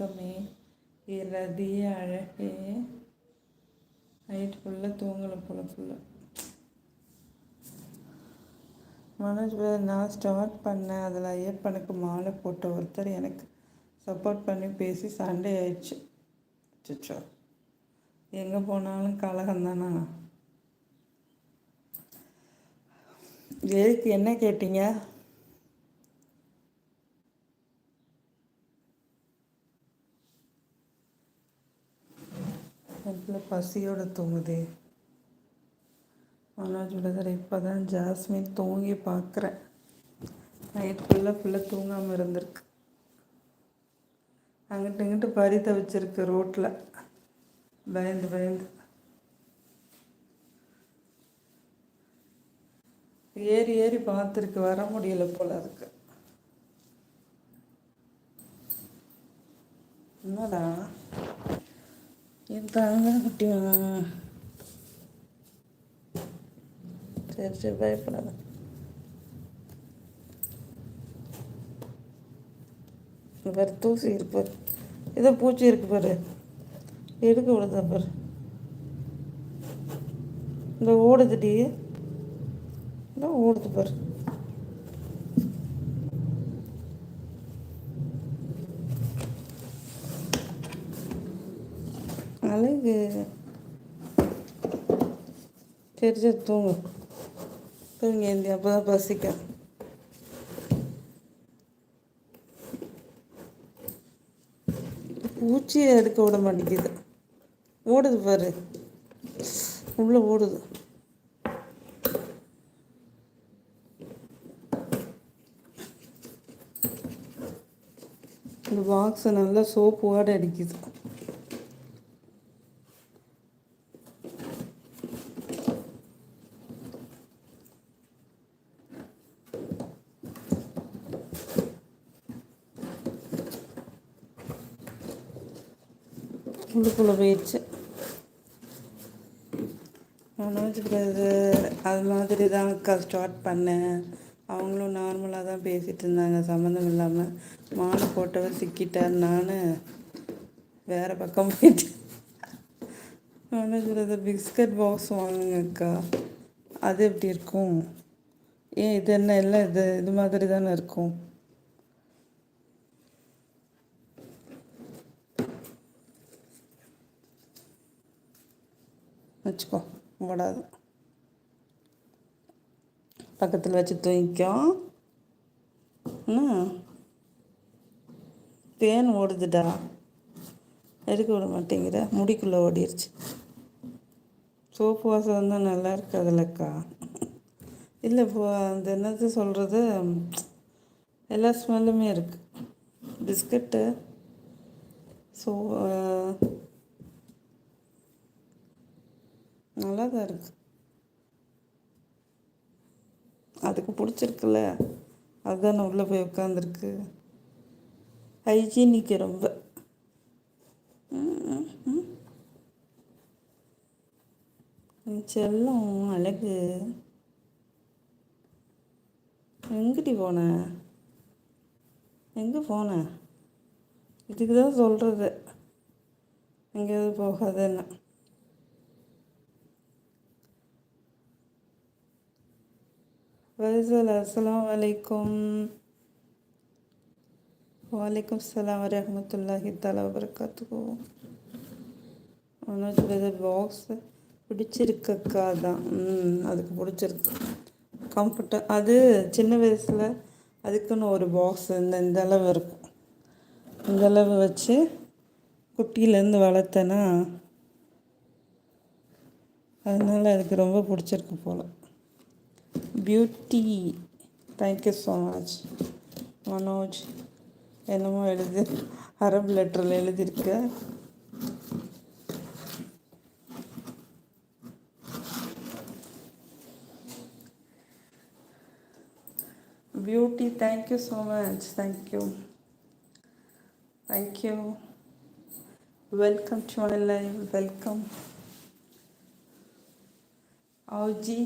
தங்கமே இரதி அழகே. நைட் ஃபுல்லாக தூங்கலை போல ஃபுல்லாக. மனோஜ் நான் ஸ்டார்ட் பண்ணேன், அதில் ஐயப்பனுக்கு மாலை போட்ட ஒருத்தர் எனக்கு சப்போர்ட் பண்ணி பேசி சண்டே ஆயிடுச்சு. அச்சோ, எங்கே போனாலும் கலகம் தானா? எதுக்கு என்ன கேட்டீங்க? எவ்வளோ பசியோட தூங்குதே. மனோஜ் பிரதர் இப்போ தான் ஜாஸ்மின் தூங்கி பார்க்குறேன். நைட் ஃபுல்லாக தூங்காமல் இருந்திருக்கு. அங்கிட்டு இங்கிட்டு பறித்த வச்சிருக்கு ரோட்டில் பயந்து பயந்து. ஏறி ஏறி பார்த்துருக்கு, வர முடியல போல அதுக்கு. என்னடா என் தாங்க குட்டி. சரி சரி, பயப்படாத. பாரு தூசி இருப்பார், ஏதோ பூச்சி இருக்கு பாரு, எடுக்க விடுதா பாரு. இந்த ஓடுதுடி, இந்த ஓடுது பாரு. அழகு. சரி சரி தூங்கு, தூங்கி ஏந்தி, அப்போ தான் பசிக்கும். பூச்சியை எடுக்க விட மாட்டேங்குது, ஓடுது பாரு, உள்ளே ஓடுது. இந்த பாக்ஸை நல்லா சோப்பு வாடை அடிக்குது. உள்ளுக்குள்ளே போயிடுச்சு. மனோஜ் பிரதர் அது மாதிரி தான் அக்கா ஸ்டார்ட் பண்ணேன். அவங்களும் நார்மலாக தான் பேசிகிட்டு இருந்தாங்க, சம்மந்தம் இல்லாமல். மாலை போட்டவர் சிக்கிட்டார், நான் வேறு பக்கம் போயிட்டேன். மனோஜ் பிரதர் பிஸ்கட் பாக்ஸ் வாங்குங்க அக்கா. அது எப்படி இருக்கும்? ஏன் இது என்ன எல்லாம் இது மாதிரி தானே இருக்கும். வச்சுக்கோ, ஓடாது. பக்கத்தில் வச்சு தூங்கிக்கும். தேன் ஓடுதுடா, எடுக்க விட மாட்டேங்கிற, முடிக்குள்ளே ஓடிடுச்சு. சோப்பு வாசம் வந்தால் நல்லா இருக்காதுல்லக்கா. இல்லை இப்போ அந்த என்னது சொல்கிறது, எல்லா ஸ்மெல்லுமே இருக்குது. பிஸ்கட்டு நல்லா தான் இருக்குது. அதுக்கு பிடிச்சிருக்குல்ல, அதுதானே உள்ளே போய் உட்காந்துருக்கு. ஹைஜீனிக்கு ரொம்ப. செல்லம் அழகு. எங்கிட்டி போன? எங்கே போன? இதுக்கு தான் சொல்கிறது, எங்கேயாவது போகாதுன்னு. அஸ்ஸலாமு அலைக்கும். வலைக்கும் சலாம் வரஹ்மத்துல்லாஹி தஆலா வபரகாத்துஹு. மனோஜ் பிரதர் பாக்ஸ் பிடிச்சிருக்கக்கா தான். அதுக்கு பிடிச்சிருக்கு, கம்ஃபர்ட்டாக. அது சின்ன வயசில் அதுக்குன்னு ஒரு பாக்ஸ் இந்த அளவு இருக்கும். இந்த அளவு வச்சு குட்டியிலேருந்து வளர்த்தேன்னா அதனால் அதுக்கு ரொம்ப பிடிச்சிருக்கு போல். Beauty, thank you so much. Manoj என்னமோ அரபு லெட்டரில் எழுதியிருக்க. Beauty, thank you so much. Thank you. Welcome to my live. Welcome. आओ जी.